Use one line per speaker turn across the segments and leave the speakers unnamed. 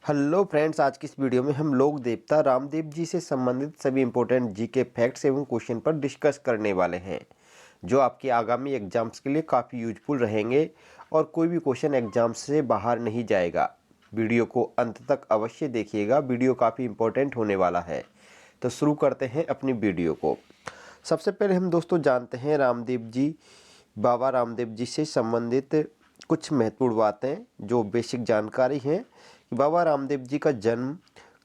Hello friends, आज की इस वीडियो में हम लोक देवता रामदेव जी से संबंधित सभी इंपॉर्टेंट जीके फैक्ट्स एवं क्वेश्चन पर डिस्कस करने वाले हैं, जो आपके आगामी एग्जाम्स के लिए काफ़ी यूजफुल रहेंगे और कोई भी क्वेश्चन एग्जाम से बाहर नहीं जाएगा। वीडियो को अंत तक अवश्य देखिएगा, वीडियो काफ़ी इंपॉर्टेंट होने वाला है। तो शुरू करते हैं अपनी वीडियो को। सबसे पहले हम दोस्तों जानते हैं रामदेव जी, बाबा रामदेव जी से संबंधित कुछ महत्वपूर्ण बातें जो बेसिक जानकारी हैं कि बाबा रामदेव जी का जन्म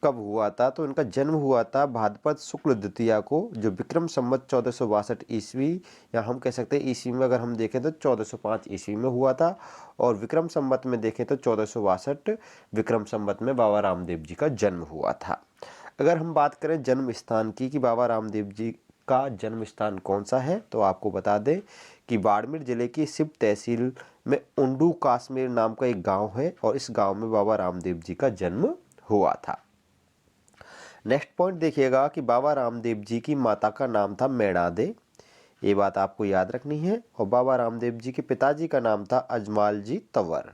कब हुआ था। तो इनका जन्म हुआ था भाद्रपद शुक्ल द्वितीया को, जो विक्रम संवत 1462 ईस्वी, या हम कह सकते हैं ईस्वी में अगर हम देखें तो 1405 ईस्वी में हुआ था, और विक्रम संवत में देखें तो 1462 विक्रम संवत में बाबा रामदेव जी का जन्म हुआ था। अगर हम बात करें जन्म स्थान की कि बाबा रामदेव जी का जन्म स्थान कौन सा है, तो आपको बता दें कि बाड़मेर जिले की सिप तहसील में उंडू काश्मीर नाम का एक गांव है, और इस गांव में बाबा रामदेव जी का जन्म हुआ था। नेक्स्ट पॉइंट देखिएगा कि बाबा रामदेव जी की माता का नाम था मैणादे, ये बात आपको याद रखनी है। और बाबा रामदेव जी के पिताजी का नाम था अजमाल जी तंवर।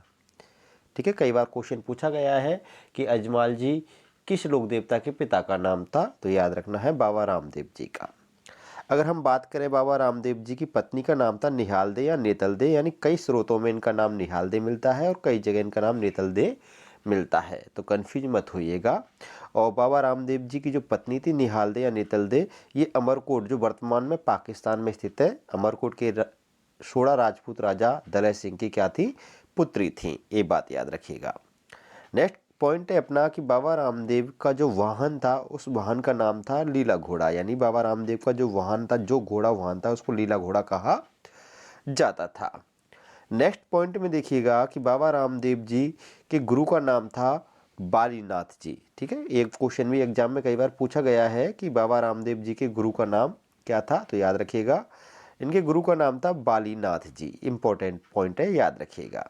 ठीक है, कई बार क्वेश्चन पूछा गया है कि अजमाल जी किस लोक देवता के पिता का नाम था, तो याद रखना है बाबा रामदेव जी का। अगर हम बात करें बाबा रामदेव जी की पत्नी का नाम था निहाल दे या नेतल दे, यानी कई स्रोतों में इनका नाम निहाल दे मिलता है और कई जगह इनका नाम नेतल दे मिलता है, तो कन्फ्यूज मत होइएगा। और बाबा रामदेव जी की जो पत्नी थी निहाल दे या नेतल दे, ये अमरकोट जो वर्तमान में पाकिस्तान में स्थित है, अमरकोट के शोड़ा राजपूत राजा दलय सिंह की क्या थी, पुत्री थी, ये बात याद रखिएगा। नेक्स्ट पॉइंट है अपना कि बाबा रामदेव का जो वाहन था उस वाहन का नाम था लीला घोड़ा, यानी बाबा रामदेव का जो वाहन था, जो घोड़ा वाहन था, उसको लीला घोड़ा कहा जाता था। नेक्स्ट पॉइंट में देखिएगा कि बाबा रामदेव जी के गुरु का नाम था बालीनाथ जी। ठीक है, एक क्वेश्चन भी एग्जाम में कई बार पूछा गया है कि बाबा रामदेव जी के गुरु का नाम क्या था, तो याद रखिएगा इनके गुरु का नाम था बालीनाथ जी। इंपॉर्टेंट पॉइंट है, याद रखिएगा।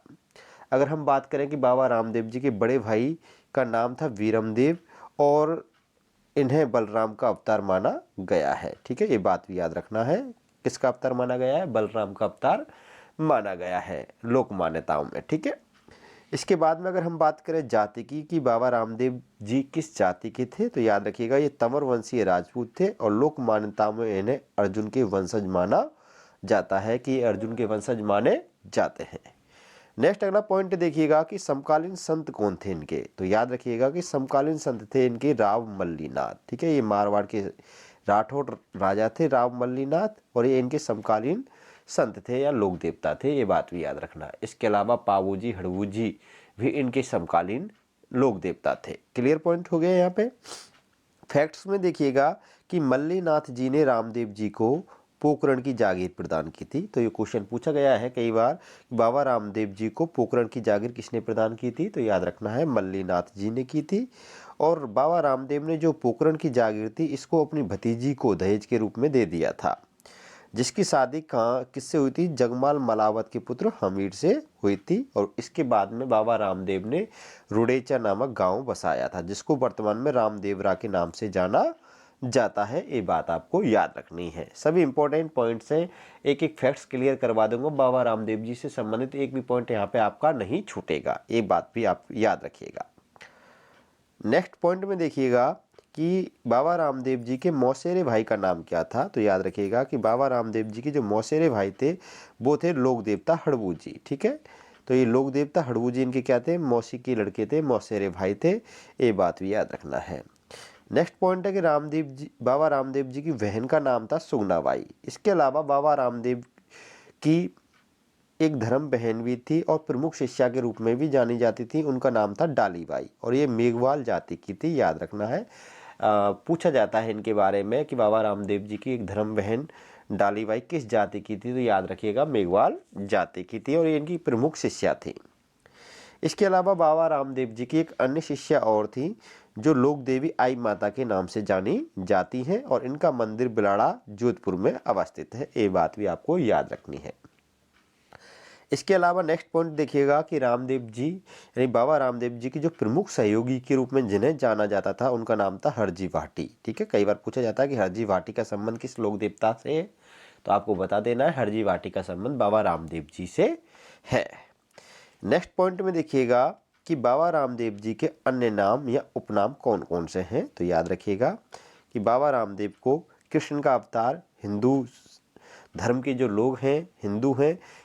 अगर हम बात करें कि बाबा रामदेव जी के बड़े भाई का नाम था वीरमदेव, और इन्हें बलराम का अवतार माना गया है। ठीक है, ये बात भी याद रखना है, किसका अवतार माना गया है, बलराम का अवतार माना गया है लोक मान्यताओं में। ठीक है, इसके बाद में अगर हम बात करें जाति की कि बाबा रामदेव जी किस जाति के थे, तो याद रखिएगा ये तंवर वंशीय राजपूत थे, और लोक मान्यताओं में इन्हें अर्जुन के वंशज माना जाता है कि ये अर्जुन के वंशज माने जाते हैं। नेक्स्ट अगला पॉइंट देखिएगा कि समकालीन संत कौन थे इनके, तो याद रखिएगा कि समकालीन संत थे इनके राव मल्लीनाथ। ठीक है, ये मारवाड़ के राठौड़ राजा थे राव मल्लीनाथ, और ये इनके समकालीन संत थे या लोक देवता थे, ये बात भी याद रखना। इसके अलावा पावू जी हड़वू जी भी इनके समकालीन लोक देवता थे। क्लियर पॉइंट हो गया यहाँ पे। फैक्ट्स में देखिएगा कि मल्लीनाथ जी ने रामदेव जी को पोकरण की जागीर प्रदान की थी, तो ये क्वेश्चन पूछा गया है कई बार, बाबा रामदेव जी को पोकरण की जागीर किसने प्रदान की थी, तो याद रखना है मल्लीनाथ जी ने की थी। और बाबा रामदेव ने जो पोकरण की जागीर थी इसको अपनी भतीजी को दहेज के रूप में दे दिया था, जिसकी शादी कहाँ किससे हुई थी, जगमाल मलावत के पुत्र हमीर से हुई थी। और इसके बाद में बाबा रामदेव ने रुडेचा नामक गांव बसाया था, जिसको वर्तमान में रामदेवरा के नाम से जाना जाता है, ये बात आपको याद रखनी है। सभी इंपॉर्टेंट पॉइंट्स हैं, एक एक फैक्ट्स क्लियर करवा दूंगा, बाबा रामदेव जी से संबंधित एक भी पॉइंट यहाँ पे आपका नहीं छूटेगा, ये बात भी आप याद रखिएगा। नेक्स्ट पॉइंट में देखिएगा कि बाबा रामदेव जी के मौसेरे भाई का नाम क्या था, तो याद रखिएगा कि बाबा रामदेव जी के जो मौसेरे भाई थे वो थे लोक देवता हड़वू जी। ठीक है, तो ये लोक देवता हड़वू जी इनके क्या थे, मौसी के लड़के थे, मौसेरे भाई थे, ये बात भी याद रखना है। नेक्स्ट पॉइंट है कि रामदेव जी, बाबा रामदेव जी की बहन का नाम था सुगनाबाई। इसके अलावा बाबा रामदेव की एक धर्म बहन भी थी और प्रमुख शिष्या के रूप में भी जानी जाती थी, उनका नाम था डालीबाई, और ये मेघवाल जाति की थी, याद रखना है। पूछा जाता है इनके बारे में कि बाबा रामदेव जी की एक धर्म बहन डालीबाई किस जाति की थी, तो याद रखिएगा मेघवाल जाति की थी, और ये इनकी प्रमुख शिष्या थी। इसके अलावा बाबा रामदेव जी की एक अन्य शिष्या और थी जो लोक देवी आई माता के नाम से जानी जाती हैं, और इनका मंदिर बिलाड़ा जोधपुर में अवस्थित है, ये बात भी आपको याद रखनी है। इसके अलावा नेक्स्ट पॉइंट देखिएगा कि रामदेव जी यानी बाबा रामदेव जी की जो प्रमुख सहयोगी के रूप में जिन्हें जाना जाता था उनका नाम था हरजी भाटी। ठीक है, कई बार पूछा जाता है कि हरजी भाटी का संबंध किस लोक देवता से है, तो आपको बता देना है हरजी भाटी का संबंध बाबा रामदेव जी से है। नेक्स्ट पॉइंट में देखिएगा कि बाबा रामदेव जी के अन्य नाम या उपनाम कौन कौन से हैं। तो याद रखिएगा कि बाबा रामदेव को कृष्ण का अवतार, हिंदू धर्म के जो लोग हैं,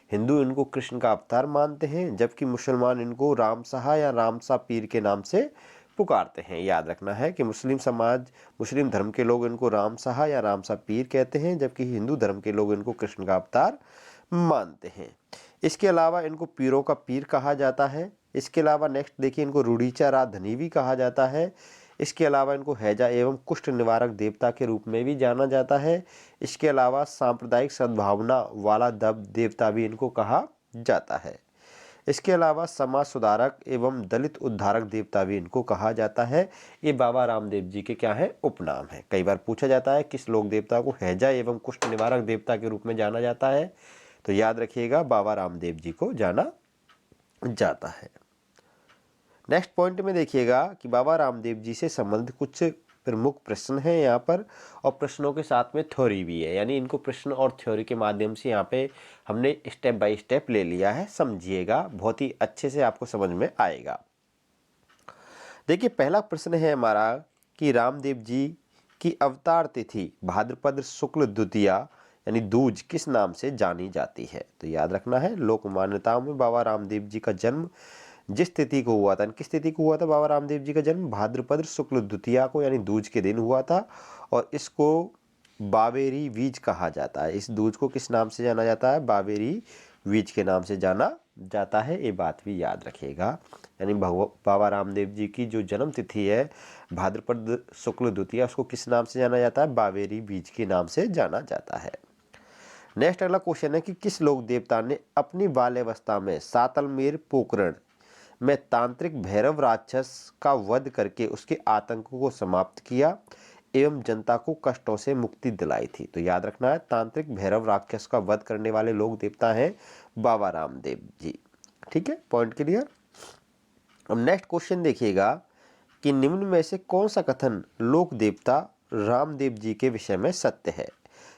हिंदू इनको कृष्ण का अवतार मानते हैं, जबकि मुसलमान इनको राम शाह या राम शाह पीर के नाम से पुकारते हैं। याद रखना है कि मुस्लिम धर्म के लोग इनको राम शाह या राम शाह पीर कहते हैं, जबकि हिंदू धर्म के लोग इनको कृष्ण का अवतार मानते हैं। इसके अलावा इनको पीरों का पीर कहा जाता है। इसके अलावा नेक्स्ट देखिए, इनको रूढ़ीचा राधनी भी कहा जाता है। इसके अलावा इनको हैजा एवं कुष्ठ निवारक देवता के रूप में भी जाना जाता है। इसके अलावा सांप्रदायिक सद्भावना वाला देवता भी इनको कहा जाता है। इसके अलावा समाज सुधारक एवं दलित उद्धारक देवता भी इनको कहा जाता है। ये बाबा रामदेव जी के क्या है, उपनाम है। कई बार पूछा जाता है किस लोक देवता को हैजा एवं कुष्ठ निवारक देवता के रूप में जाना जाता है, तो याद रखिएगा बाबा रामदेव जी को जाना जाता है। नेक्स्ट पॉइंट में देखिएगा कि बाबा रामदेव जी से संबंधित कुछ प्रमुख प्रश्न हैं यहाँ पर, और प्रश्नों के साथ में थ्योरी भी है, यानी इनको प्रश्न और थ्योरी के माध्यम से यहाँ पे हमने स्टेप बाय स्टेप ले लिया है। समझिएगा, बहुत ही अच्छे से आपको समझ में आएगा। देखिए पहला प्रश्न है हमारा कि रामदेव जी की अवतार तिथि भाद्रपद शुक्ल द्वितीया यानी दूज किस नाम से जानी जाती है। तो याद रखना है, लोक मान्यताओं में बाबा रामदेव जी का जन्म जिस तिथि को हुआ था, किस तिथि को हुआ था बाबा रामदेव जी का जन्म, भाद्रपद शुक्ल द्वितीया को यानी दूज के दिन हुआ था, और इसको बाबेरी बीज कहा जाता है। इस दूज को किस नाम से जाना जाता है, बाबेरी बीज के नाम से जाना जाता है। ये बात भी याद रखिएगा, यानी बाबा रामदेव जी की जो जन्म तिथि है भाद्रपद शुक्ल द्वितीया, उसको किस नाम से जाना जाता है, बाबेरी बीज के नाम से जाना जाता है। नेक्स्ट अगला क्वेश्चन है कि किस लोक देवता ने अपनी बाल्यावस्था में सातलमेर पोकरण में तांत्रिक भैरव राक्षस का वध करके उसके आतंकों को समाप्त किया एवं जनता को कष्टों से मुक्ति दिलाई थी। तो याद रखना है, तांत्रिक भैरव राक्षस का वध करने वाले लोक देवता हैं बाबा रामदेव जी। ठीक है, पॉइंट क्लियर। अब नेक्स्ट क्वेश्चन देखिएगा कि निम्न में से कौन सा कथन लोक देवता रामदेव जी के विषय में सत्य है।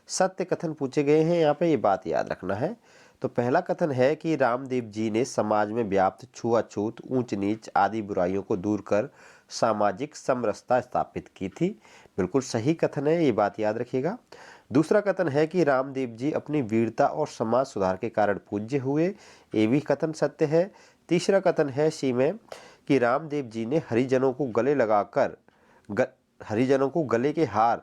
सत्य कथन पूछे गए हैं यहाँ पे, ये बात याद रखना है। तो पहला कथन है कि रामदेव जी ने समाज में व्याप्त छुआछूत, ऊंच नीच आदि बुराइयों को दूर कर सामाजिक समरसता स्थापित की थी। बिल्कुल सही कथन है, ये बात याद रखिएगा। दूसरा कथन है कि रामदेव जी अपनी वीरता और समाज सुधार के कारण पूज्य हुए, ये भी कथन सत्य है। तीसरा कथन है सी में कि रामदेव जी ने हरिजनों को गले के हार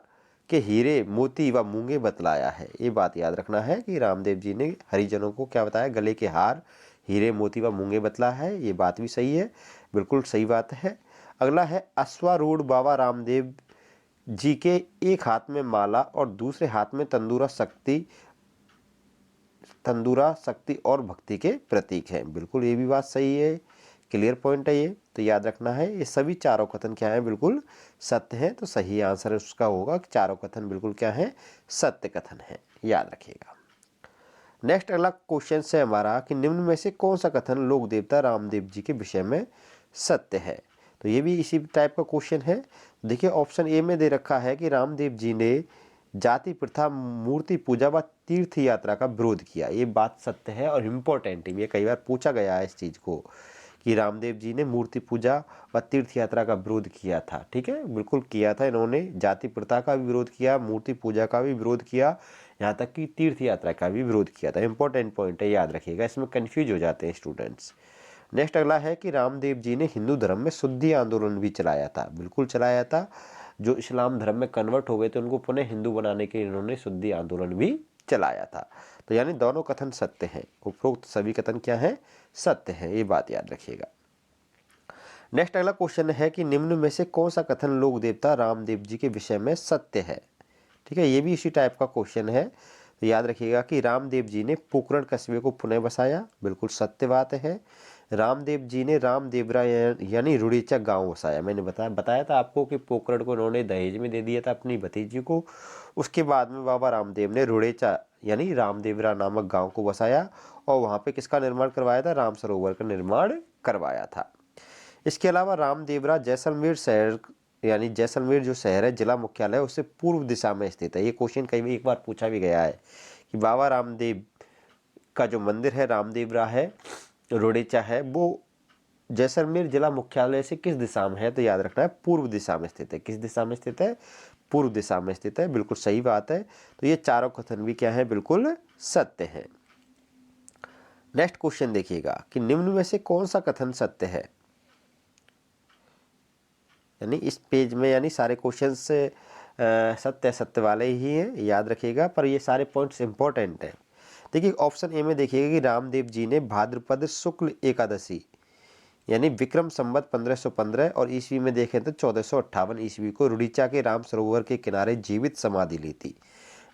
के हीरे मोती व मूंगे बतलाया है। ये बात याद रखना है कि रामदेव जी ने हरिजनों को क्या बताया, गले के हार, हीरे मोती व मूंगे बतलाया है। ये बात भी सही है, बिल्कुल सही बात है। अगला है अश्वारूढ़ बाबा रामदेव जी के एक हाथ में माला और दूसरे हाथ में तंदूरा शक्ति और भक्ति के प्रतीक है। बिल्कुल ये भी बात सही है, क्लियर पॉइंट है ये, तो याद रखना है। ये सभी चारों कथन क्या है, बिल्कुल सत्य है। तो सही आंसर उसका होगा कि चारों कथन बिल्कुल क्या है, सत्य कथन है, याद रखिएगा। नेक्स्ट अगला क्वेश्चन है हमारा कि निम्न में से कौन सा कथन लोक देवता रामदेव जी के विषय में सत्य है। तो ये भी इसी टाइप का क्वेश्चन है। देखिए ऑप्शन ए में दे रखा है कि रामदेव जी ने जाति प्रथा, मूर्ति पूजा व तीर्थ यात्रा का विरोध किया। ये बात सत्य है और इम्पोर्टेंट है, ये कई बार पूछा गया है इस चीज़ को कि रामदेव जी ने मूर्ति पूजा व तीर्थ यात्रा का विरोध किया था। ठीक है, बिल्कुल किया था इन्होंने, जाति प्रथा का भी विरोध किया, मूर्ति पूजा का भी विरोध किया, यहाँ तक कि तीर्थ यात्रा का भी विरोध किया था। इंपॉर्टेंट पॉइंट है, याद रखिएगा, इसमें कन्फ्यूज हो जाते हैं स्टूडेंट्स। नेक्स्ट अगला है कि रामदेव जी ने हिंदू धर्म में शुद्धि आंदोलन भी चलाया था। बिल्कुल चलाया था, जो इस्लाम धर्म में कन्वर्ट हो गए थे उनको पुनः हिंदू बनाने के लिए इन्होंने शुद्धि आंदोलन भी चलाया था। तो यानी दोनों कथन सत्य हैं, उपरोक्त सभी कथन क्या है, सत्य है, ये बात याद रखिएगा। नेक्स्ट अगला क्वेश्चन है कि निम्न में से कौन सा कथन लोक देवता रामदेव जी के विषय में सत्य है। ठीक है, ये भी इसी टाइप का क्वेश्चन है। तो याद रखिएगा कि रामदेव जी ने पोकरण कस्बे को पुनः बसाया, बिल्कुल सत्य बात है। रामदेव जी ने रामदेवरा यानी रुड़ीचा गांव बसाया। मैंने बताया था आपको कि पोकरण को उन्होंने दहेज में दे दिया था अपनी भतीजी को। उसके बाद में बाबा रामदेव ने रुड़ेचा यानी रामदेवरा नामक गांव को बसाया और वहाँ पे किसका निर्माण करवाया था, राम सरोवर का निर्माण करवाया था। इसके अलावा रामदेवरा जैसलमेर शहर यानी जैसलमेर जो शहर है जिला मुख्यालय उससे पूर्व दिशा में स्थित है। ये क्वेश्चन कई एक बार पूछा भी गया है कि बाबा रामदेव का जो मंदिर है रामदेवरा है, रोडेचा है, वो जैसलमेर जिला मुख्यालय से किस दिशा में है? तो याद रखना है पूर्व दिशा में स्थित है। किस दिशा में स्थित है? पूर्व दिशा में स्थित है। बिल्कुल सही बात है। तो ये चारों कथन भी क्या है? बिल्कुल सत्य है। नेक्स्ट क्वेश्चन देखिएगा कि निम्न में से कौन सा कथन सत्य है? यानी इस पेज में यानी सारे क्वेश्चन से सत्य सत्य वाले ही हैं, याद रखिएगा, पर ये सारे पॉइंट्स इंपॉर्टेंट हैं। देखिए ऑप्शन ए में देखिएगा कि रामदेव जी ने भाद्रपद शुक्ल एकादशी यानी विक्रम संवत 1515 और ईस्वी में देखें तो 1458 ईस्वी को रुड़ीचा के राम सरोवर के किनारे जीवित समाधि ली थी।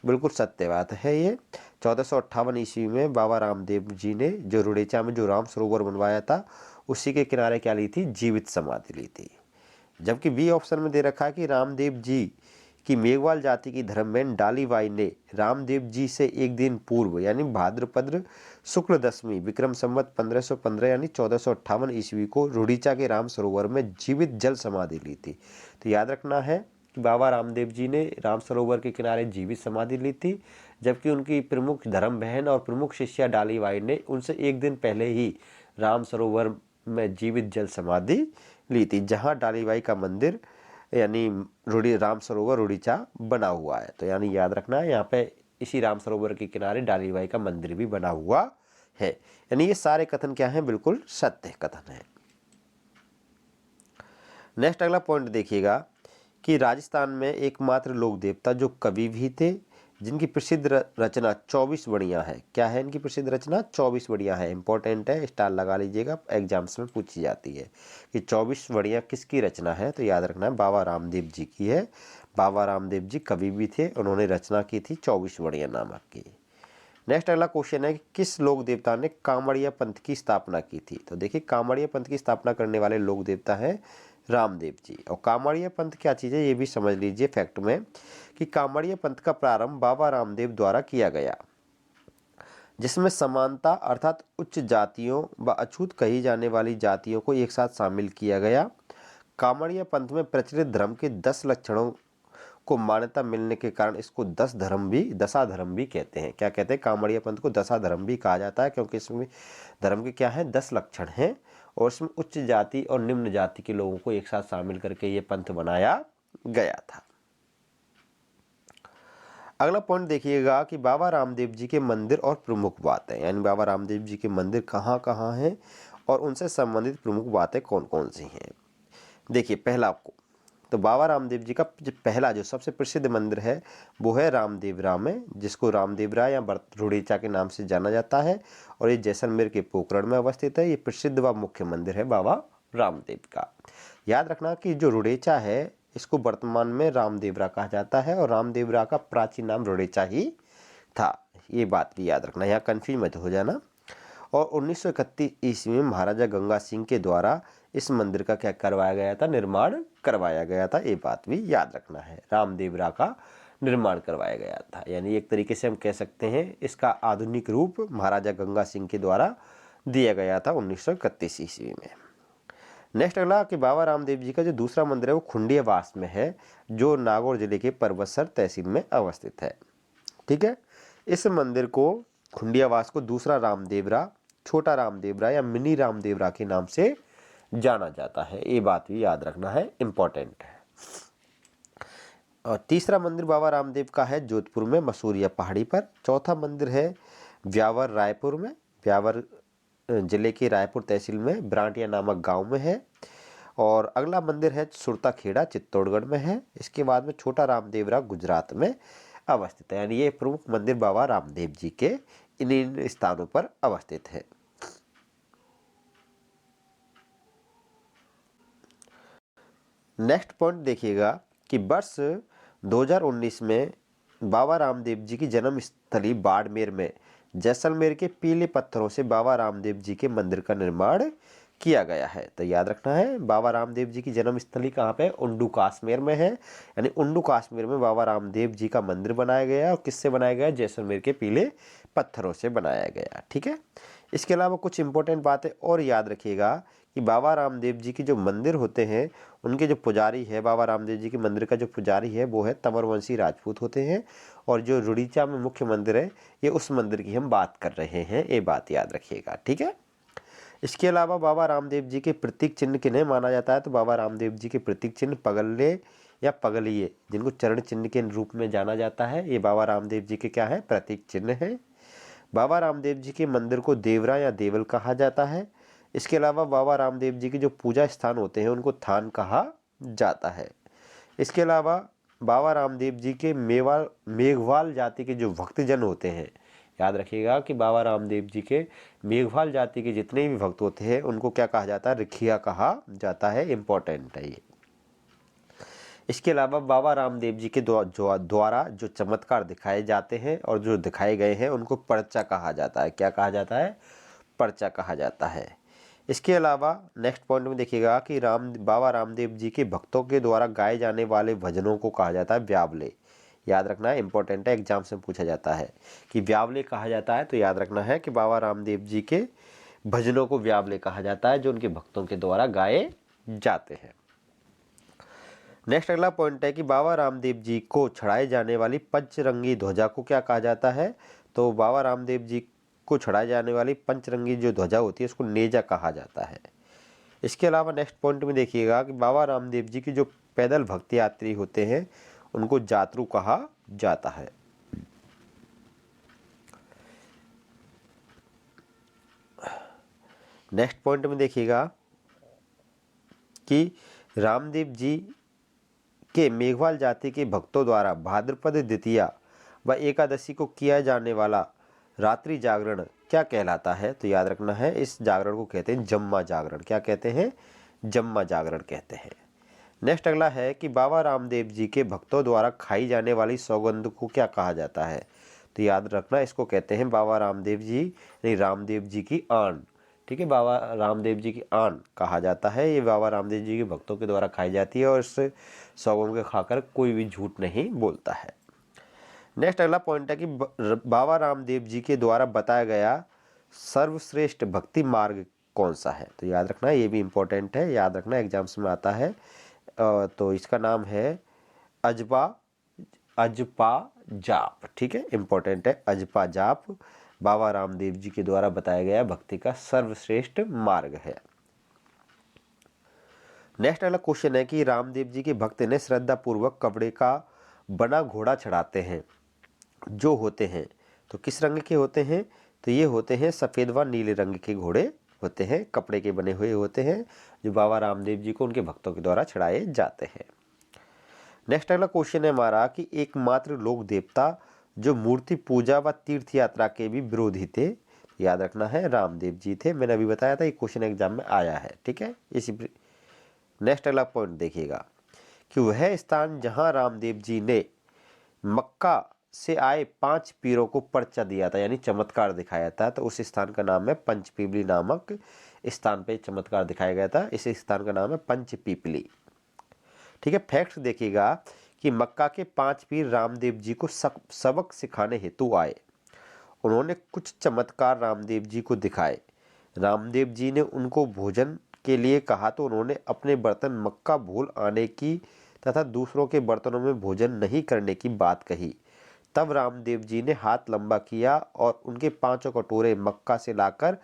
बिल्कुल सत्य बात है ये। 1458 ईस्वी में बाबा रामदेव जी ने जो रुड़ीचा में जो राम सरोवर बनवाया था उसी के किनारे क्या ली थी? जीवित समाधि ली थी। जबकि बी ऑप्शन में दे रखा है कि रामदेव जी की मेघवाल जाति की धर्मबहन डालीबाई ने रामदेव जी से एक दिन पूर्व यानी भाद्रपद शुक्ल दशमी विक्रम संवत 1515 यानी 1458 ईस्वी को रुड़ीचा के राम सरोवर में जीवित जल समाधि ली थी। तो याद रखना है कि बाबा रामदेव जी ने राम सरोवर के किनारे जीवित समाधि ली थी, जबकि उनकी प्रमुख धर्म बहन और प्रमुख शिष्या डालीबाई ने उनसे एक दिन पहले ही राम सरोवर में जीवित जल समाधि ली थी, जहाँ डालीबाई का मंदिर यानी राम सरोवर रुड़ीचा बना हुआ है। तो यानी याद रखना है यहाँ पे इसी राम सरोवर के किनारे डालीबाई का मंदिर भी बना हुआ है। यानी ये सारे कथन क्या हैं? बिल्कुल सत्य कथन है। नेक्स्ट अगला पॉइंट देखिएगा कि राजस्थान में एकमात्र लोक देवता जो कवि भी थे जिनकी प्रसिद्ध रचना 24 बढ़िया है। क्या है इनकी प्रसिद्ध रचना? 24 बढ़िया है। इंपॉर्टेंट है, स्टार लगा लीजिएगा, एग्जाम्स में पूछी जाती है कि 24 बढ़िया किसकी रचना है? तो याद रखना है बाबा रामदेव जी की है। बाबा रामदेव जी कवि भी थे, उन्होंने रचना की थी 24 बढ़िया नामक की। नेक्स्ट अगला क्वेश्चन है कि किस लोक देवता ने कामड़िया पंथ की स्थापना की थी? तो देखिए कामड़िया पंथ की स्थापना करने वाले लोक देवता है रामदेव जी। और कामड़िया पंथ क्या चीज़ है ये भी समझ लीजिए फैक्ट में कि कामड़िया पंथ का प्रारंभ बाबा रामदेव द्वारा किया गया, जिसमें समानता अर्थात उच्च जातियों व अछूत कही जाने वाली जातियों को एक साथ शामिल किया गया। कामड़िया पंथ में प्रचलित धर्म के 10 लक्षणों को मान्यता मिलने के कारण इसको दशा धर्म भी कहते हैं। क्या कहते हैं? कामड़िया पंथ को दशा धर्म भी कहा जाता है, क्योंकि इसमें धर्म के क्या है? 10 लक्षण हैं और इसमें उच्च जाति और निम्न जाति के लोगों को एक साथ शामिल करके ये पंथ बनाया गया था। अगला पॉइंट देखिएगा कि बाबा रामदेव जी के मंदिर और प्रमुख बातें, यानी बाबा रामदेव जी के मंदिर कहाँ कहाँ हैं और उनसे संबंधित प्रमुख बातें कौन कौन सी हैं। देखिए पहला आपको तो बाबा रामदेव जी का जो पहला जो सबसे प्रसिद्ध मंदिर है वो है रामदेवरा में, जिसको रामदेवरा या रुड़ीचा के नाम से जाना जाता है और ये जैसलमेर के पोखरण में अवस्थित है। ये प्रसिद्ध व मुख्य मंदिर है बाबा रामदेव का। याद रखना कि जो रुड़ीचा है इसको वर्तमान में रामदेवरा कहा जाता है और रामदेवरा का प्राचीन नाम रुड़ीचा ही था। ये बात भी याद रखना, यहाँ कन्फ्यूज मत हो जाना। और 1931 ईस्वी में महाराजा गंगा सिंह के द्वारा इस मंदिर का क्या करवाया गया था? निर्माण करवाया गया था। ये बात भी याद रखना है, रामदेवरा का निर्माण करवाया गया था। यानी एक तरीके से हम कह सकते हैं इसका आधुनिक रूप महाराजा गंगा सिंह के द्वारा दिया गया था 1931 ईस्वी में। नेक्स्ट अगला कि बाबा रामदेव जी का जो दूसरा मंदिर है वो खुंडियावास में है, जो नागौर जिले के परबतसर तहसील में अवस्थित है। ठीक है, इस मंदिर को खुंडियावास को दूसरा रामदेवरा, छोटा रामदेवरा या मिनी रामदेवरा के नाम से जाना जाता है। ये बात भी याद रखना है, इम्पोर्टेंट है। और तीसरा मंदिर बाबा रामदेव का है जोधपुर में मसूरिया पहाड़ी पर। चौथा मंदिर है ब्यावर रायपुर में, ब्यावर जिले के रायपुर तहसील में ब्रांटिया नामक गांव में है। और अगला मंदिर है सुरता खेड़ा चित्तौड़गढ़ में है। इसके बाद में छोटा रामदेवरा गुजरात में अवस्थित है। यानी ये प्रमुख मंदिर बाबा रामदेव जी के इन स्थानों पर अवस्थित है। नेक्स्ट पॉइंट देखिएगा कि वर्ष 2019 में बाबा रामदेव जी की जन्म स्थली बाड़मेर में जैसलमेर के पीले पत्थरों से बाबा रामदेव जी के मंदिर का निर्माण किया गया है। तो याद रखना है बाबा रामदेव जी की जन्म स्थली कहाँ पे? उंडू कश्मीर में है। यानी उंडू कश्मीर में बाबा रामदेव जी का मंदिर बनाया गया और किससे बनाया गया? जैसलमेर के पीले पत्थरों से बनाया गया। ठीक है, इसके अलावा कुछ इंपॉर्टेंट बातें और याद रखिएगा कि बाबा रामदेव जी के जो मंदिर होते हैं उनके जो पुजारी है, बाबा रामदेव जी के मंदिर का जो पुजारी है वो है तंवरवंशी राजपूत होते हैं। और जो रुड़ीचा में मुख्य मंदिर है ये उस मंदिर की हम बात कर रहे हैं, ये बात याद रखिएगा। ठीक है, इसके अलावा बाबा रामदेव जी के प्रतीक चिन्ह किन्हें माना जाता है? तो बाबा रामदेव जी के प्रतीक चिन्ह पगल्ले या पगलिए, जिनको चरण चिन्ह के रूप में जाना जाता है, ये बाबा रामदेव जी के क्या है? प्रतीक चिन्ह है। बाबा रामदेव जी के मंदिर को देवरा या देवल कहा जाता है। इसके अलावा बाबा रामदेव जी के जो पूजा स्थान होते हैं उनको थान कहा जाता है। इसके अलावा बाबा रामदेव जी के मेघवाल जाति के जो भक्तजन होते हैं, याद रखिएगा कि बाबा रामदेव जी के मेघवाल जाति के जितने भी भक्त होते हैं उनको क्या कहा जाता है? रिखिया कहा जाता है। इम्पोर्टेंट है ये। इसके अलावा बाबा रामदेव जी के द्वारा जो चमत्कार दिखाए जाते हैं और जो दिखाए गए हैं उनको पर्चा कहा जाता है। क्या कहा जाता है? पर्चा कहा जाता है। इसके अलावा नेक्स्ट पॉइंट में देखिएगा कि बाबा रामदेव जी के भक्तों के द्वारा गाए जाने वाले भजनों को कहा जाता है व्यावले। याद रखना है, इंपॉर्टेंट है, एग्जाम से पूछा जाता है कि व्यावले कहा जाता है। तो याद रखना है कि बाबा रामदेव जी के भजनों को व्यावले कहा जाता है, जो उनके भक्तों के द्वारा गाए जाते हैं। नेक्स्ट अगला पॉइंट है कि बाबा रामदेव जी को चढ़ाई जाने वाली पंचरंगी ध्वजा को क्या कहा जाता है? तो बाबा रामदेव जी को चढ़ाई जाने वाली पंचरंगी जो ध्वजा होती है उसको नेजा कहा जाता है। इसके अलावा नेक्स्ट पॉइंट में देखिएगा कि बाबा रामदेव जी के जो पैदल भक्ति यात्री होते हैं उनको जातरू कहा जाता है। नेक्स्ट पॉइंट में देखिएगा कि रामदेव जी के मेघवाल जाति के भक्तों द्वारा भाद्रपद द्वितीया व एकादशी को किया जाने वाला रात्रि जागरण क्या कहलाता है? तो याद रखना है, इस जागरण को कहते हैं जम्मा जागरण। क्या कहते हैं? जम्मा जागरण कहते हैं। नेक्स्ट अगला है कि बाबा रामदेव जी के भक्तों द्वारा खाई जाने वाली सौगंध को क्या कहा जाता है? तो याद रखना, इसको कहते हैं बाबा रामदेव जी नहीं रामदेव जी की आन। ठीक है, बाबा रामदेव जी की आन कहा जाता है। ये बाबा रामदेव जी के भक्तों के द्वारा खाई जाती है और इस सौगंध को खाकर कोई भी झूठ नहीं बोलता है। नेक्स्ट अगला पॉइंट है कि बाबा रामदेव जी के द्वारा बताया गया सर्वश्रेष्ठ भक्ति मार्ग कौन सा है? तो याद रखना, ये भी इम्पोर्टेंट है, याद रखना, एग्जाम्स में आता है। तो इसका नाम है अजपा जाप। ठीक है, इम्पोर्टेंट है, अजपा जाप बाबा रामदेव जी के द्वारा बताया गया भक्ति का सर्वश्रेष्ठ मार्ग है। नेक्स्ट अगला क्वेश्चन है कि रामदेव जी के भक्त ने श्रद्धा पूर्वक कपड़े का बना घोड़ा चढ़ाते हैं, जो होते हैं तो किस रंग के होते हैं? तो ये होते हैं सफ़ेद व नीले रंग के घोड़े होते हैं, कपड़े के बने हुए होते हैं, जो बाबा रामदेव जी को उनके भक्तों के द्वारा चढ़ाए जाते हैं। नेक्स्ट अगला क्वेश्चन है हमारा कि एकमात्र लोक देवता जो मूर्ति पूजा व तीर्थ यात्रा के भी विरोधी थे, याद रखना है रामदेव जी थे। मैंने अभी बताया था, ये क्वेश्चन एग्जाम में आया है। ठीक है, इसी नेक्स्ट अगला पॉइंट देखिएगा कि वह स्थान जहां रामदेव जी ने मक्का से आए 5 पीरों को पर्चा दिया था, यानी चमत्कार दिखाया था, तो उस स्थान का नाम है पंचपीपली नामक स्थान पे चमत्कार दिखाया गया था। इस स्थान का नाम है पंचपीपली। ठीक है, फैक्ट देखिएगा कि मक्का के 5 पीर रामदेव जी को सबक सिखाने हेतु आए। उन्होंने कुछ चमत्कार रामदेव जी को दिखाए। रामदेव जी ने उनको भोजन के लिए कहा तो उन्होंने अपने बर्तन मक्का भूल आने की तथा दूसरों के बर्तनों में भोजन नहीं करने की बात कही। तब रामदेव जी ने हाथ लंबा किया और उनके 5 कटोरे मक्का से लाकर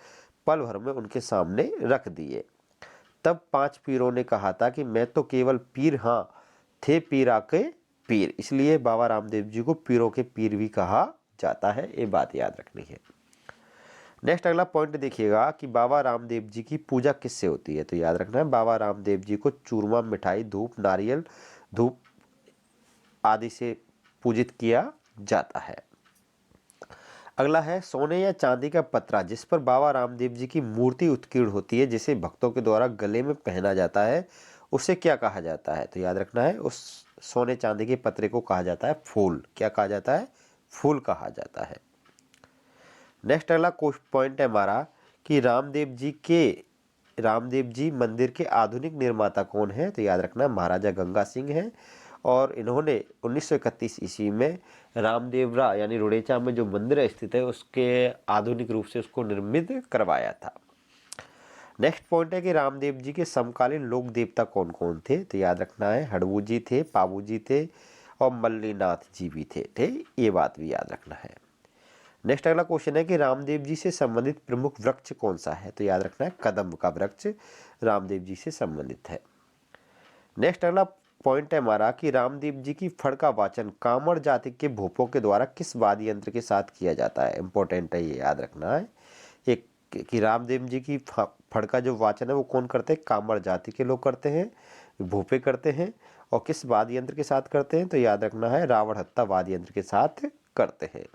पल भर में उनके सामने रख दिए। तब 5 पीरों ने कहा था कि मैं तो केवल पीर हाँ थे पीरा के पीर, इसलिए बाबा रामदेव जी को पीरों के पीर भी कहा जाता है। ये बात याद रखनी है। नेक्स्ट अगला पॉइंट देखिएगा कि बाबा रामदेव जी की पूजा किससे होती है? तो याद रखना है, बाबा रामदेव जी को चूरमा, मिठाई, धूप, नारियल, धूप आदि से पूजित किया जाता है। अगला है सोने या चांदी का पत्रा जिस पर बाबा रामदेव जी की मूर्ति उत्कीर्ण होती है, जिसे भक्तों के द्वारा गले में पहना जाता है, उसे क्या कहा जाता है? तो याद रखना है, उस सोने चांदी के पत्रे को कहा जाता है फूल। क्या कहा जाता है? फूल कहा जाता है। नेक्स्ट अगला पॉइंट है हमारा कि रामदेव जी मंदिर के आधुनिक निर्माता कौन है? तो याद रखना, महाराजा गंगा सिंह हैं और इन्होंने 1931 ईस्वी में रामदेवरा यानी रुड़ेचा में जो मंदिर स्थित है उसके आधुनिक रूप से उसको निर्मित करवाया था। नेक्स्ट पॉइंट है कि रामदेव जी के समकालीन लोक देवता कौन कौन थे? तो याद रखना है, हड़बू जी थे, पाबू जी थे और मल्लीनाथ जी भी थे। ठीक, ये बात भी याद रखना है। नेक्स्ट अगला क्वेश्चन है कि रामदेव जी से संबंधित प्रमुख वृक्ष कौन सा है? तो याद रखना है कदम्ब का वृक्ष रामदेव जी से संबंधित है। नेक्स्ट अगला पॉइंट है हमारा कि रामदेव जी की फड़ का वाचन कामड़ जाति के भूपों के द्वारा किस वाद्य यंत्र के साथ किया जाता है? इंपॉर्टेंट है, ये याद रखना है। एक कि रामदेव जी की फड़ का जो वाचन है वो कौन करते हैं? कामड़ जाति के लोग करते हैं, भूपे करते हैं। और किस वाद्य यंत्र के साथ करते हैं? तो याद रखना है रावण हत्ता वाद्य यंत्र के साथ करते हैं।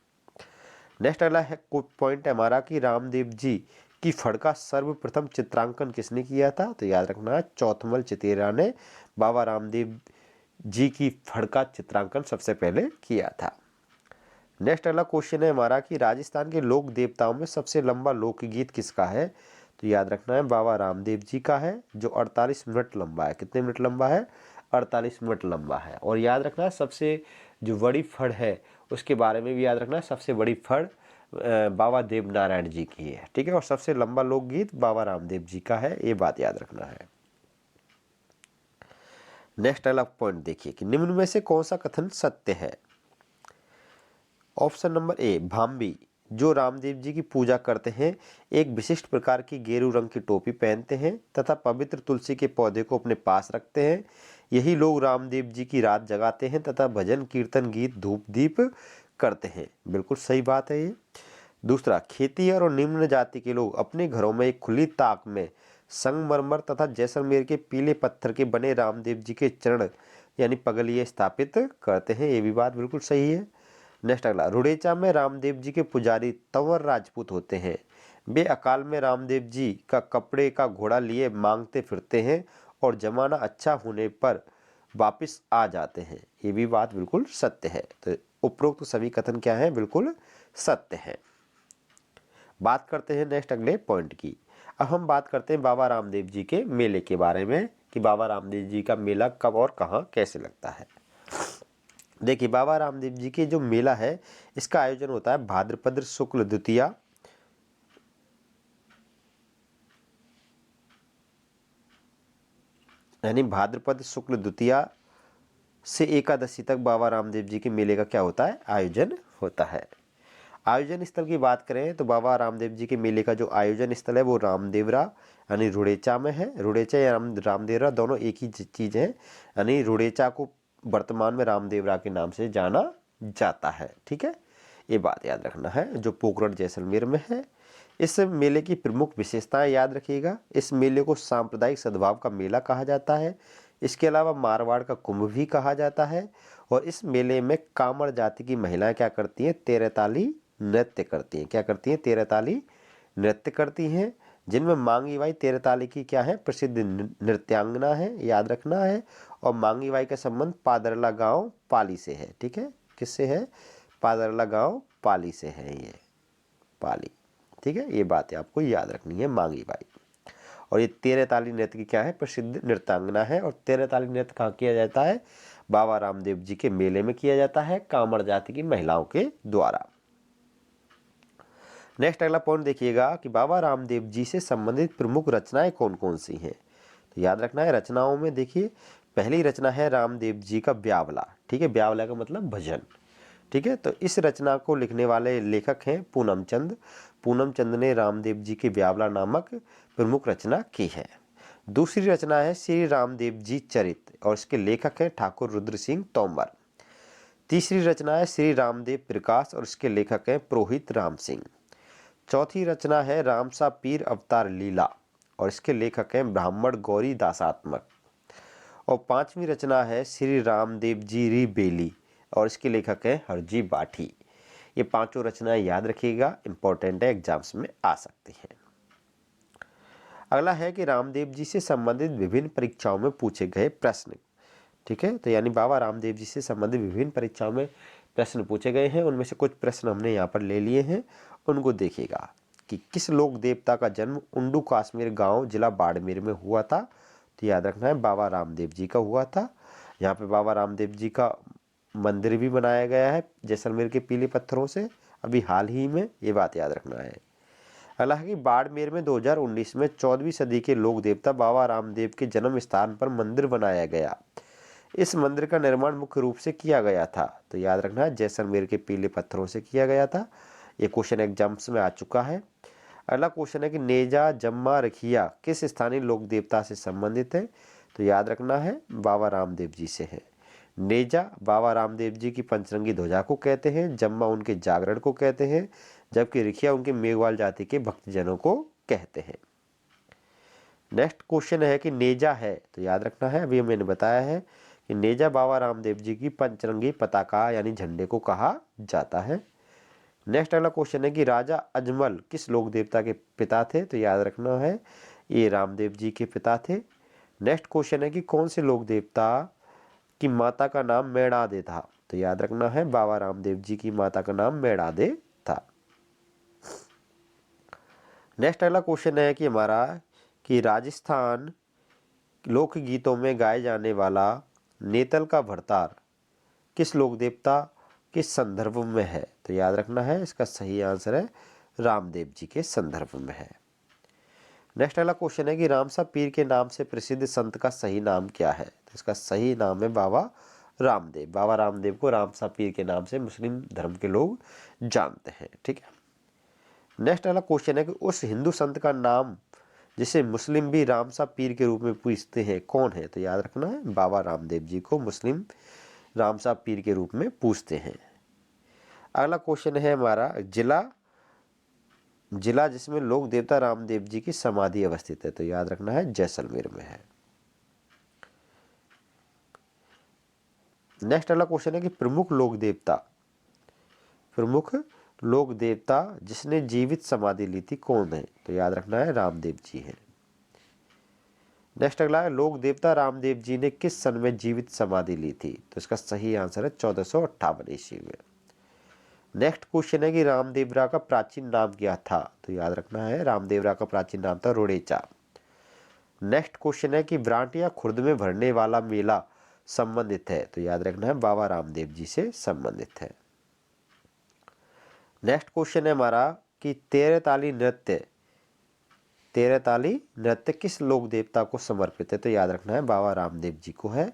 नेक्स्ट अगला है पॉइंट है हमारा कि रामदेव जी की फड़ का सर्वप्रथम चित्रांकन किसने किया था? तो याद रखना है चौथमल चितेरा ने बाबा रामदेव जी की फड़ का चित्रांकन सबसे पहले किया था। नेक्स्ट अगला क्वेश्चन है हमारा कि राजस्थान के लोक देवताओं में सबसे लंबा लोकगीत किसका है? तो याद रखना है बाबा रामदेव जी का है, जो 48 मिनट लंबा है। कितने मिनट लंबा है? 48 मिनट लंबा है। और याद रखना है सबसे जो बड़ी फड़ है उसके बारे में भी याद रखना है, सबसे बड़ी फड़ बाबा देव नारायण जी की है, ठीक है। और सबसे लंबा लोकगीत बाबा रामदेव जी का है, ये बात याद रखना है। नेक्स्ट अगला पॉइंट देखिए कि निम्न में से कौन सा कथन सत्य है? ऑप्शन नंबर ए, भाम्बी जो रामदेव जी की पूजा करते हैं एक विशिष्ट प्रकार की गेरू रंग की टोपी पहनते हैं तथा पवित्र तुलसी के पौधे को अपने पास रखते हैं। यही लोग रामदेव जी की रात जगाते हैं तथा भजन कीर्तन गीत धूप दीप करते हैं। बिल्कुल सही बात है ये। दूसरा, खेती और निम्न जाति के लोग अपने घरों में एक खुली ताक में संगमरमर तथा जैसलमेर के पीले पत्थर के बने रामदेव जी के चरण यानी पगलिये स्थापित करते हैं। ये भी बात बिल्कुल सही है। नेक्स्ट अगला, रुड़ेचा में रामदेव जी के पुजारी तंवर राजपूत होते हैं। वे अकाल में रामदेव जी का कपड़े का घोड़ा लिए मांगते फिरते हैं और जमाना अच्छा होने पर वापस आ जाते हैं। ये भी बात बिल्कुल सत्य है। तो उपरोक्त तो सभी कथन क्या है? बिल्कुल सत्य है। बात करते हैं नेक्स्ट अगले पॉइंट की। अब हम बात करते हैं बाबा रामदेव जी के मेले के बारे में कि बाबा रामदेव जी का मेला कब और कहाँ कैसे लगता है। देखिए, बाबा रामदेव जी के जो मेला है इसका आयोजन होता है भाद्रपद शुक्ल द्वितीया यानी भाद्रपद शुक्ल द्वितीया से एकादशी तक बाबा रामदेव जी के मेले का क्या होता है? आयोजन होता है। आयोजन स्थल की बात करें तो बाबा रामदेव जी के मेले का जो आयोजन स्थल है वो रामदेवरा यानी रुड़ेचा में है। रुड़ेचा या रामदेवरा दोनों एक ही चीज़ है, यानी रुड़ेचा को वर्तमान में रामदेवरा के नाम से जाना जाता है, ठीक है। ये बात याद रखना है, जो पोखरण जैसलमेर में है। इस मेले की प्रमुख विशेषताएं याद रखिएगा। इस मेले को सांप्रदायिक सद्भाव का मेला कहा जाता है। इसके अलावा मारवाड़ का कुंभ भी कहा जाता है। और इस मेले में कामड़ जाति की महिलाएं क्या करती हैं? तेरताली नृत्य करती हैं। क्या करती हैं? तेरताली नृत्य करती हैं, जिनमें मांगी बाई तेरताली की क्या है? प्रसिद्ध नृत्यांगना है, याद रखना है। और मांगी बाई का संबंध पादरला गांव पाली से है, ठीक है। किससे है? पादरला गांव पाली से है, ये पाली, ठीक है। ये बातें आपको याद रखनी है, मांगी बाई। और ये तेरताली नृत्य की क्या है? प्रसिद्ध नृत्यांगना है। और तेरताली नृत्य कहाँ किया जाता है? बाबा रामदेव जी के मेले में किया जाता है कामड़ जाति की महिलाओं के द्वारा। नेक्स्ट अगला पॉइंट देखिएगा कि बाबा रामदेव जी से संबंधित प्रमुख रचनाएं कौन कौन सी हैं। तो याद रखना है, रचनाओं में देखिए पहली रचना है रामदेव जी का ब्यावला, ठीक है। ब्यावला का मतलब भजन, ठीक है। तो इस रचना को लिखने वाले लेखक हैं पूनम चंद। पूनम चंद ने रामदेव जी के ब्यावला नामक प्रमुख रचना की है। दूसरी रचना है श्री रामदेव जी चरित और इसके लेखक हैं ठाकुर रुद्र सिंह तोमर। तीसरी रचना है श्री रामदेव प्रकाश और इसके लेखक हैं पुरोहित राम सिंह। चौथी रचना है रामसा पीर अवतार लीला और इसके लेखक हैं ब्राह्मण गौरी दासात्मक। और पांचवी रचना है श्री रामदेव जी री बेली और इसके लेखक हैं हरजी बाठी। ये पांचों रचनाएं याद रखिएगा, इंपॉर्टेंट है, एग्जाम्स में आ सकती हैं। अगला है कि रामदेव जी से संबंधित विभिन्न परीक्षाओं में पूछे गए प्रश्न, ठीक है। तो यानी बाबा रामदेव जी से संबंधित विभिन्न परीक्षाओं में प्रश्न पूछे गए हैं, उनमें से कुछ प्रश्न हमने यहाँ पर ले लिए हैं, उनको देखिएगा कि किस लोक देवता का जन्म उंडू काश्मीर गांव जिला बाड़मेर में हुआ था। तो याद रखना है बाबा रामदेव जी का हुआ था। यहाँ पे बाबा रामदेव जी का मंदिर भी बनाया गया है जैसलमेर के पीले पत्थरों से, अभी हाल ही में, ये बात याद रखना है। अगला है कि बाड़मेर में 2019 में 14वीं सदी के लोक देवता बाबा रामदेव के जन्म स्थान पर मंदिर बनाया गया। इस मंदिर का निर्माण मुख्य रूप से किया गया था। तो याद रखना है जैसलमेर के पीले पत्थरों से किया गया था। ये क्वेश्चन एग्जाम्स में आ चुका है। अगला क्वेश्चन है कि नेजा जम्मा रखिया किस स्थानीय लोक देवता से संबंधित है? तो याद रखना है बाबा रामदेव जी से है। नेजा बाबा रामदेव जी की पंचरंगी ध्वजा को कहते हैं, जम्मा उनके जागरण को कहते हैं, जबकि रिखिया उनके मेघवाल जाति के भक्तजनों को कहते हैं। नेक्स्ट क्वेश्चन है कि नेजा है, तो याद रखना है अभी मैंने बताया है कि नेजा बाबा रामदेव जी की पंचरंगी पताका यानी झंडे को कहा जाता है। नेक्स्ट अगला क्वेश्चन है कि राजा अजमल किस लोक देवता के पिता थे? तो याद रखना है ये रामदेव जी के पिता थे। नेक्स्ट क्वेश्चन है कि कौन से लोक देवता की माता का नाम मेड़ादे था? तो याद रखना है बाबा रामदेव जी की माता का नाम मेड़ादे था। नेक्स्ट अगला क्वेश्चन है कि हमारा कि राजस्थान लोकगीतों में गाए जाने वाला नेतल का भरतार किस लोक देवता के संदर्भ में है? तो याद रखना है इसका सही आंसर है रामदेव जी के संदर्भ में है। नेक्स्ट अगला क्वेश्चन है कि रामसा पीर के नाम से प्रसिद्ध संत का सही नाम क्या है? तो इसका सही नाम है बाबा रामदेव। बाबा रामदेव को रामसा पीर के नाम से मुस्लिम धर्म के लोग जानते हैं। ठीक है। नेक्स्ट अगला क्वेश्चन है कि उस हिंदू संत का नाम जिसे मुस्लिम भी रामसा पीर के रूप में पूजते हैं कौन है? तो याद रखना है बाबा रामदेव जी को मुस्लिम रामसा पीर के रूप में पूजते हैं। अगला क्वेश्चन है हमारा जिला जिसमें लोक देवता रामदेव जी की समाधि अवस्थित है? तो याद रखना है जैसलमेर में है। नेक्स्ट अगला क्वेश्चन है कि प्रमुख लोक देवता जिसने जीवित समाधि ली थी कौन है? तो याद रखना है रामदेव जी है। नेक्स्ट अगला है लोक देवता रामदेव जी ने किस सन में जीवित समाधि ली थी? तो इसका सही आंसर है 1458 ईस्वी में। नेक्स्ट क्वेश्चन है कि रामदेवरा का प्राचीन नाम क्या था? तो याद रखना है रामदेवरा का प्राचीन नाम था रोडेचा। नेक्स्ट क्वेश्चन है कि ब्रांटिया खुर्द में भरने वाला मेला संबंधित है? तो याद रखना है बाबा रामदेव जी से संबंधित है। नेक्स्ट क्वेश्चन है हमारा कि तेरताली नृत्य किस लोक देवता को समर्पित है? तो याद रखना है बाबा रामदेव जी को है।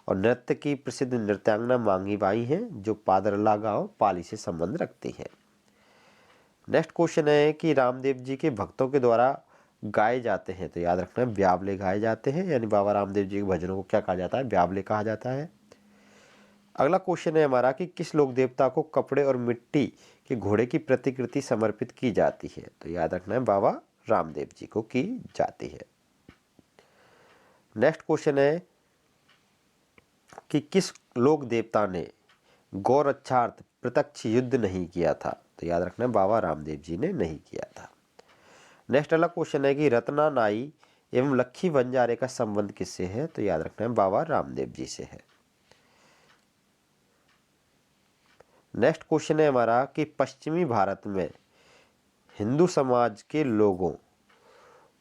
और नृत्य की प्रसिद्ध नृत्यांगना मांगी बाई हैं जो पादरला गांव पाली से संबंध रखती हैं। नेक्स्ट क्वेश्चन है कि रामदेव जी के भक्तों के द्वारा गाए जाते हैं? तो याद रखना है ब्यावले गाए जाते हैं, यानी बाबा रामदेव जी के भजनों को क्या कहा जाता है? ब्यावले कहा जाता है। अगला क्वेश्चन है हमारा कि किस लोक देवता को कपड़े और मिट्टी के घोड़े की प्रतिकृति समर्पित की जाती है? तो याद रखना है बाबा रामदेव जी को की जाती है। नेक्स्ट क्वेश्चन है कि किस लोक देवता ने गौरक्षार्थ प्रत्यक्ष युद्ध नहीं किया था? तो याद रखना है बाबा रामदेव जी ने नहीं किया था। नेक्स्ट अगला क्वेश्चन है कि रत्ना नाई एवं लक्खी बंजारे का संबंध किससे है? तो याद रखना है बाबा रामदेव जी से है। नेक्स्ट क्वेश्चन है हमारा कि पश्चिमी भारत में हिंदू समाज के लोगों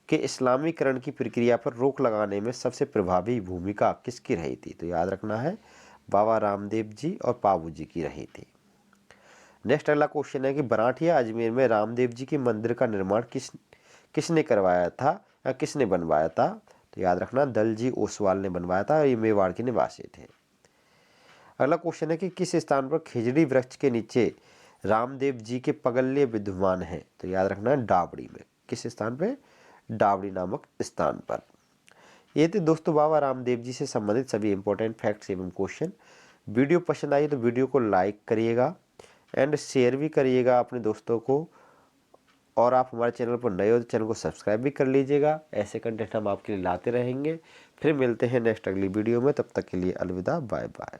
के इस्लामीकरण की प्रक्रिया पर रोक लगाने में सबसे प्रभावी भूमिका किसकी रही थी? तो याद रखना है बाबा रामदेव जी और पाबू जी की रही थी। नेक्स्ट अगला क्वेश्चन है कि बराठिया अजमेर में रामदेव जी के मंदिर का निर्माण किसने करवाया था या किसने बनवाया था? तो याद रखना दलजी ओसवाल ने बनवाया था। ये मेवाड़ के निवासी थे। अगला क्वेश्चन है कि किस स्थान पर खिजड़ी वृक्ष के नीचे रामदेव जी के पगल्य विद्यमान है? तो याद रखना डाबड़ी में। किस स्थान पे? डाबड़ी नामक स्थान पर। ये थे दोस्तों बाबा रामदेव जी से संबंधित सभी इंपॉर्टेंट फैक्ट्स एवं क्वेश्चन। वीडियो पसंद आई तो वीडियो को लाइक करिएगा एंड शेयर भी करिएगा अपने दोस्तों को। और आप हमारे चैनल पर नए हो तो चैनल को सब्सक्राइब भी कर लीजिएगा। ऐसे कंटेंट हम आपके लिए लाते रहेंगे। फिर मिलते हैं नेक्स्ट अगली वीडियो में, तब तक के लिए अलविदा, बाय बाय।